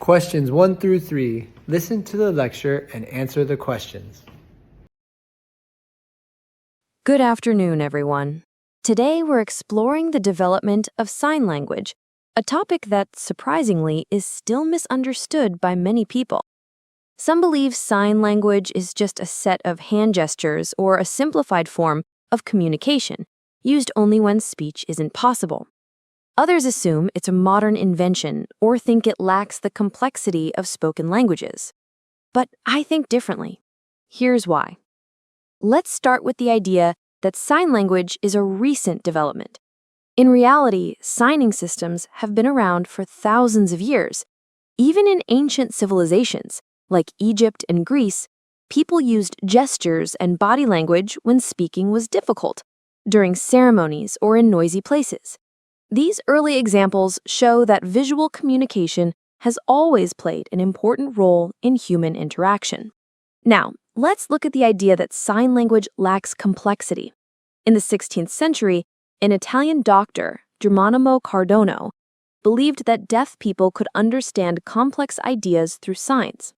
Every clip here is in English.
Questions 1 through 3. Listen to the lecture and answer the questions. Good afternoon, everyone. Today we're exploring the development of sign language, a topic that, surprisingly, is still misunderstood by many people. Some believe sign language is just a set of hand gestures or a simplified form of communication, used only when speech isn't possible. Others assume it's a modern invention or think it lacks the complexity of spoken languages. But I think differently. Here's why. Let's start with the idea that sign language is a recent development. In reality, signing systems have been around for thousands of years. Even in ancient civilizations, like Egypt and Greece, people used gestures and body language when speaking was difficult, during ceremonies or in noisy places. These early examples show that visual communication has always played an important role in human interaction. Now, let's look at the idea that sign language lacks complexity. In the 16th century, an Italian doctor, Geronimo Cardano, believed that deaf people could understand complex ideas through signs.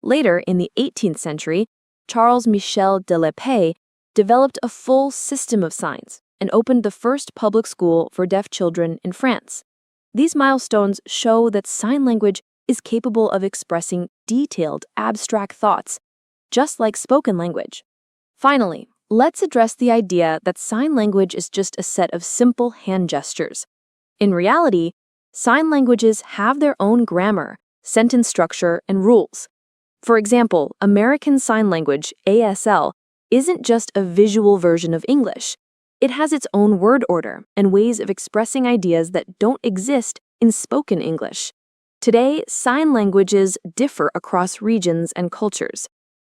Later, in the 18th century, Charles Michel de L'Épée developed a full system of signs and opened the first public school for deaf children in France. These milestones show that sign language is capable of expressing detailed, abstract thoughts, just like spoken language. Finally, let's address the idea that sign language is just a set of simple hand gestures. In reality, sign languages have their own grammar, sentence structure, and rules. For example, American Sign Language, ASL, isn't just a visual version of English. It has its own word order and ways of expressing ideas that don't exist in spoken English. Today, sign languages differ across regions and cultures.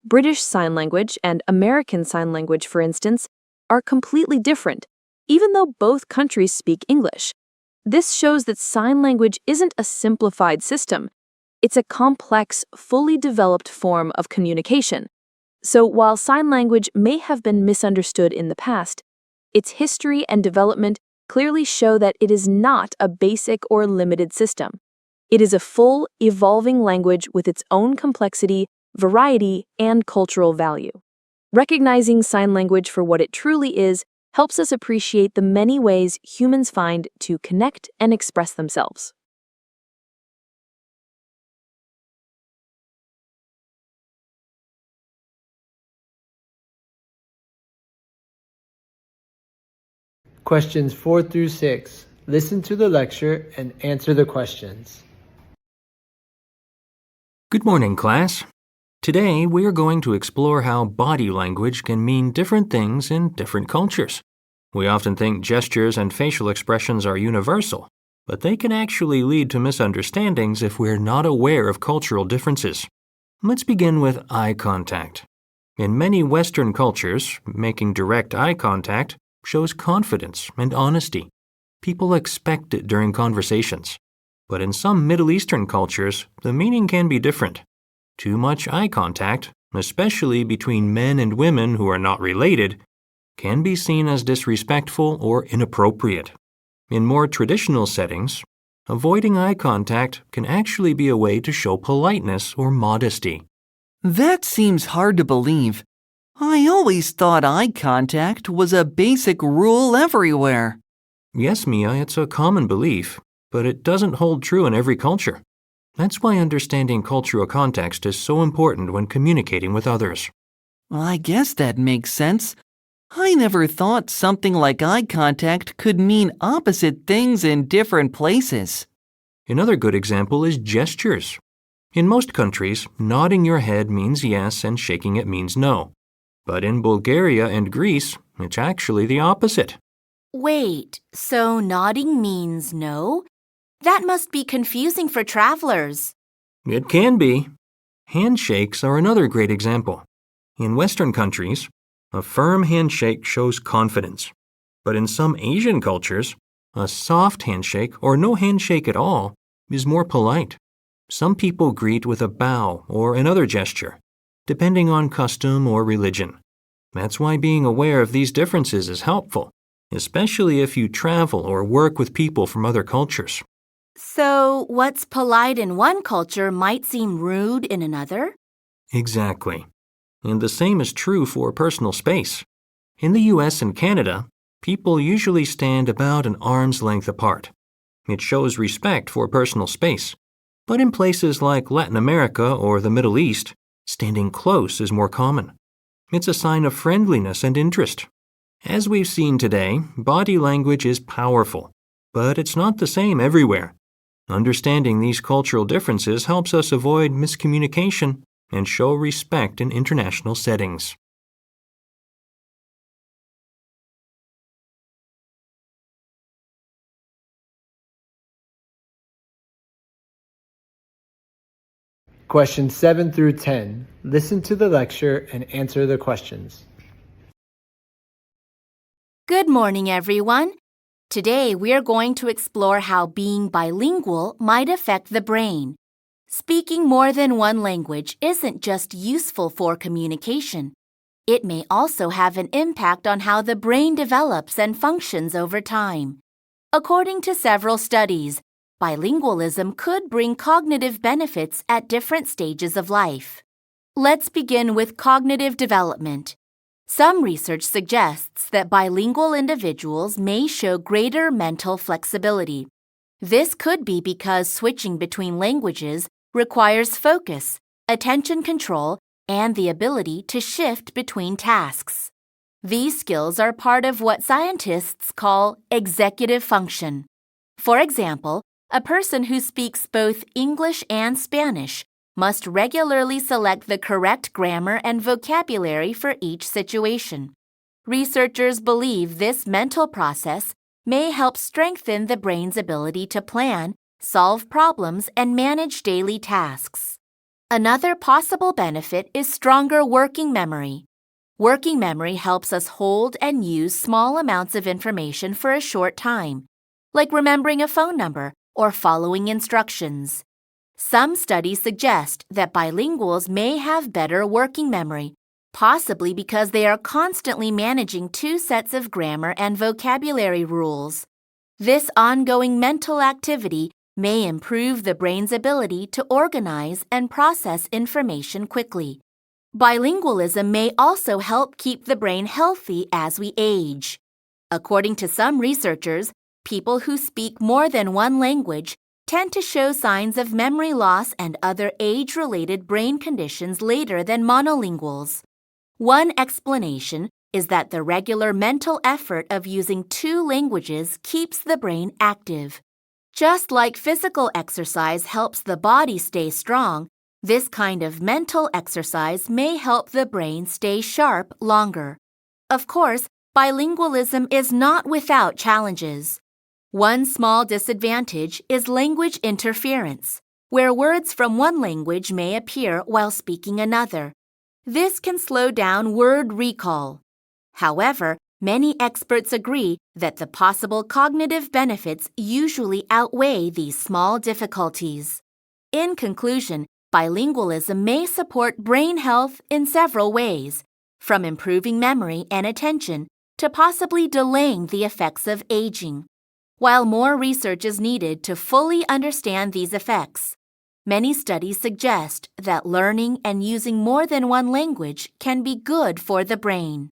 British Sign Language and American Sign Language, for instance, are completely different, even though both countries speak English. This shows that sign language isn't a simplified system. It's a complex, fully developed form of communication. So while sign language may have been misunderstood in the past, its history and development clearly show that it is not a basic or limited system. It is a full, evolving language with its own complexity, variety, and cultural value. Recognizing sign language for what it truly is helps us appreciate the many ways humans find to connect and express themselves. Questions 4 through 6. Listen to the lecture and answer the questions. Good morning, class. Today, we are going to explore how body language can mean different things in different cultures. We often think gestures and facial expressions are universal, but they can actually lead to misunderstandings if we're not aware of cultural differences. Let's begin with eye contact. In many Western cultures, making direct eye contact shows confidence and honesty. People expect it during conversations. But in some Middle Eastern cultures, the meaning can be different. Too much eye contact, especially between men and women who are not related, can be seen as disrespectful or inappropriate. In more traditional settings, avoiding eye contact can actually be a way to show politeness or modesty. That seems hard to believe. I always thought eye contact was a basic rule everywhere. Yes, Mia, it's a common belief, but it doesn't hold true in every culture. That's why understanding cultural context is so important when communicating with others. I guess that makes sense. I never thought something like eye contact could mean opposite things in different places. Another good example is gestures. In most countries, nodding your head means yes and shaking it means no. But in Bulgaria and Greece, it's actually the opposite. Wait, so nodding means no? That must be confusing for travelers. It can be. Handshakes are another great example. In Western countries, a firm handshake shows confidence. But in some Asian cultures, a soft handshake or no handshake at all is more polite. Some people greet with a bow or another gesture, depending on custom or religion. That's why being aware of these differences is helpful, especially if you travel or work with people from other cultures. So, what's polite in one culture might seem rude in another? Exactly. And the same is true for personal space. In the US and Canada, people usually stand about an arm's length apart. It shows respect for personal space. But in places like Latin America or the Middle East, standing close is more common. It's a sign of friendliness and interest. As we've seen today, body language is powerful, but it's not the same everywhere. Understanding these cultural differences helps us avoid miscommunication and show respect in international settings. Questions 7 through 10. Listen to the lecture and answer the questions. Good morning, everyone. Today, we're going to explore how being bilingual might affect the brain. Speaking more than one language isn't just useful for communication. It may also have an impact on how the brain develops and functions over time. According to several studies, bilingualism could bring cognitive benefits at different stages of life. Let's begin with cognitive development. Some research suggests that bilingual individuals may show greater mental flexibility. This could be because switching between languages requires focus, attention control, and the ability to shift between tasks. These skills are part of what scientists call executive function. For example, a person who speaks both English and Spanish must regularly select the correct grammar and vocabulary for each situation. Researchers believe this mental process may help strengthen the brain's ability to plan, solve problems, and manage daily tasks. Another possible benefit is stronger working memory. Working memory helps us hold and use small amounts of information for a short time, like remembering a phone number or following instructions. Some studies suggest that bilinguals may have better working memory, possibly because they are constantly managing two sets of grammar and vocabulary rules. This ongoing mental activity may improve the brain's ability to organize and process information quickly. Bilingualism may also help keep the brain healthy as we age. According to some researchers, people who speak more than one language tend to show signs of memory loss and other age-related brain conditions later than monolinguals. One explanation is that the regular mental effort of using two languages keeps the brain active. Just like physical exercise helps the body stay strong, this kind of mental exercise may help the brain stay sharp longer. Of course, bilingualism is not without challenges. One small disadvantage is language interference, where words from one language may appear while speaking another. This can slow down word recall. However, many experts agree that the possible cognitive benefits usually outweigh these small difficulties. In conclusion, bilingualism may support brain health in several ways, from improving memory and attention to possibly delaying the effects of aging. While more research is needed to fully understand these effects, many studies suggest that learning and using more than one language can be good for the brain.